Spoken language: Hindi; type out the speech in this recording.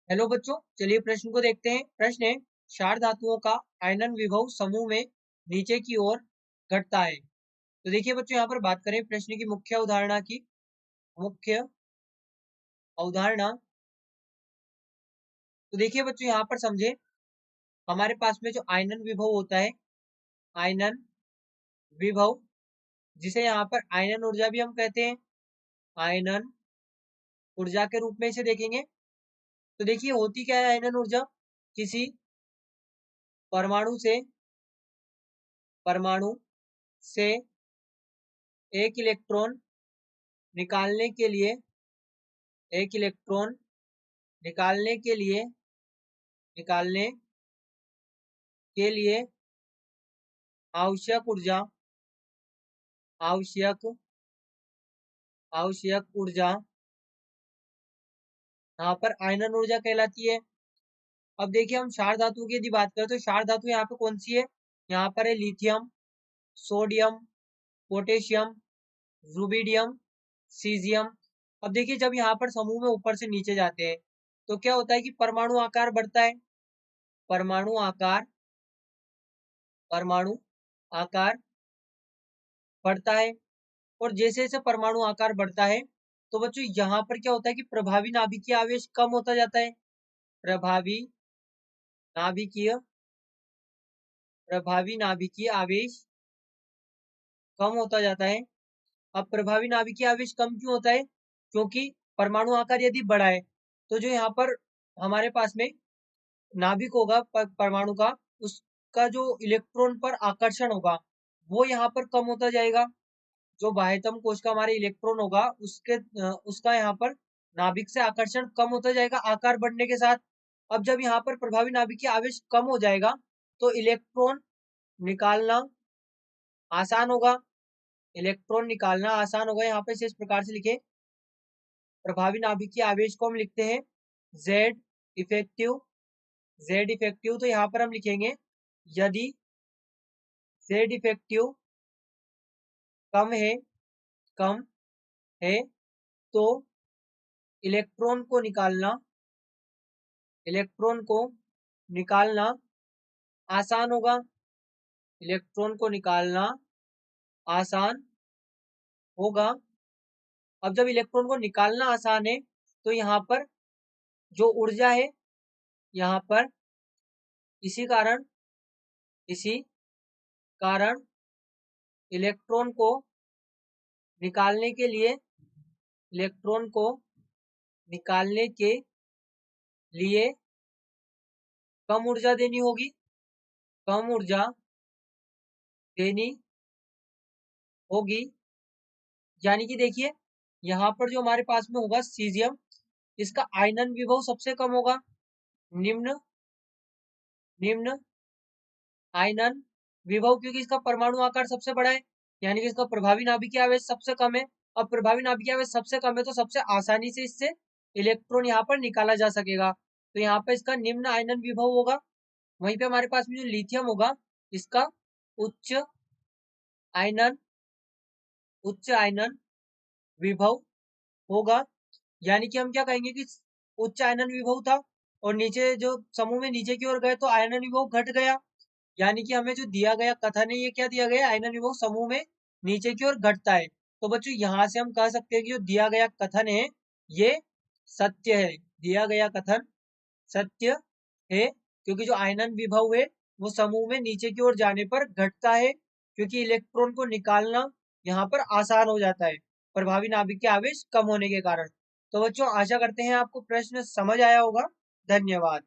हेलो बच्चों, चलिए प्रश्न को देखते हैं। प्रश्न है, क्षार धातुओं का आयनन विभव समूह में नीचे की ओर घटता है। तो देखिए बच्चों, यहाँ पर बात करें प्रश्न की मुख्य अवधारणा। तो देखिए बच्चों, यहाँ पर समझे, हमारे पास में जो आयनन विभव होता है, आयनन विभव, जिसे यहाँ पर आयनन ऊर्जा भी हम कहते हैं, आयनन ऊर्जा के रूप में इसे देखेंगे। तो देखिए होती क्या है आयनन ऊर्जा? किसी परमाणु से एक इलेक्ट्रॉन निकालने के लिए एक इलेक्ट्रॉन निकालने के लिए आवश्यक ऊर्जा यहाँ पर आयनन ऊर्जा कहलाती है। अब देखिए, हम क्षार धातु की यदि बात करें तो क्षार धातु यहाँ पे कौन सी है? यहाँ पर है lithium, sodium, potassium, rubidium, caesium. अब देखिए, जब यहाँ पर समूह में ऊपर से नीचे जाते हैं तो क्या होता है कि परमाणु आकार बढ़ता है। परमाणु आकार बढ़ता है, और जैसे जैसे परमाणु आकार बढ़ता है तो बच्चों यहाँ पर क्या होता है कि प्रभावी नाभिकीय आवेश कम होता जाता है। प्रभावी नाभिकीय आवेश कम होता जाता है। अब प्रभावी नाभिकीय आवेश कम क्यों होता है? क्योंकि परमाणु आकार यदि बढ़ा है तो जो यहाँ पर हमारे पास में नाभिक होगा परमाणु का, उसका जो इलेक्ट्रॉन पर आकर्षण होगा वो यहाँ पर कम होता जाएगा। जो बाह्यतम कोश का हमारे इलेक्ट्रॉन होगा उसका यहाँ पर नाभिक से आकर्षण कम होता जाएगा आकार बढ़ने के साथ। अब जब यहाँ पर प्रभावी नाभिकीय आवेश कम हो जाएगा तो इलेक्ट्रॉन निकालना आसान होगा। यहाँ पे इस प्रकार से लिखे, प्रभावी नाभिकीय आवेश को हम लिखते हैं Z इफेक्टिव। तो यहाँ पर हम लिखेंगे, यदि Z इफेक्टिव कम है तो इलेक्ट्रॉन को निकालना आसान होगा। अब जब इलेक्ट्रॉन को निकालना आसान है तो यहाँ पर जो ऊर्जा है, यहाँ पर इसी कारण इलेक्ट्रॉन को निकालने के लिए कम ऊर्जा देनी होगी। यानी कि देखिए, यहाँ पर जो हमारे पास में होगा सीजियम, इसका आयनन विभव सबसे कम होगा। निम्न आयनन विभव, क्योंकि इसका परमाणु आकार सबसे बड़ा है, यानी कि इसका प्रभावी नाभिकीय आवेश सबसे कम है। अब प्रभावी नाभिकीय आवेश सबसे कम है तो सबसे आसानी से इससे इलेक्ट्रॉन यहाँ पर निकाला जा सकेगा। तो यहाँ पर इसका निम्न आयनन विभव होगा। वहीं पे हमारे पास में जो लिथियम होगा, इसका उच्च आयनन विभव होगा। यानी कि हम क्या कहेंगे कि उच्च आयनन विभव था और नीचे जो समूह में नीचे की ओर गए तो आयनन विभव घट गया। यानी कि हमें जो दिया गया कथन है, ये क्या दिया गया? आयनन विभव समूह में नीचे की ओर घटता है। तो बच्चों यहाँ से हम कह सकते हैं कि जो दिया गया कथन है ये सत्य है। दिया गया कथन सत्य है, क्योंकि जो आयनन विभव है वो समूह में नीचे की ओर जाने पर घटता है, क्योंकि इलेक्ट्रॉन को निकालना यहाँ पर आसान हो जाता है प्रभावी नाभिकीय आवेश कम होने के कारण। तो बच्चों आशा करते हैं आपको प्रश्न समझ आया होगा। धन्यवाद।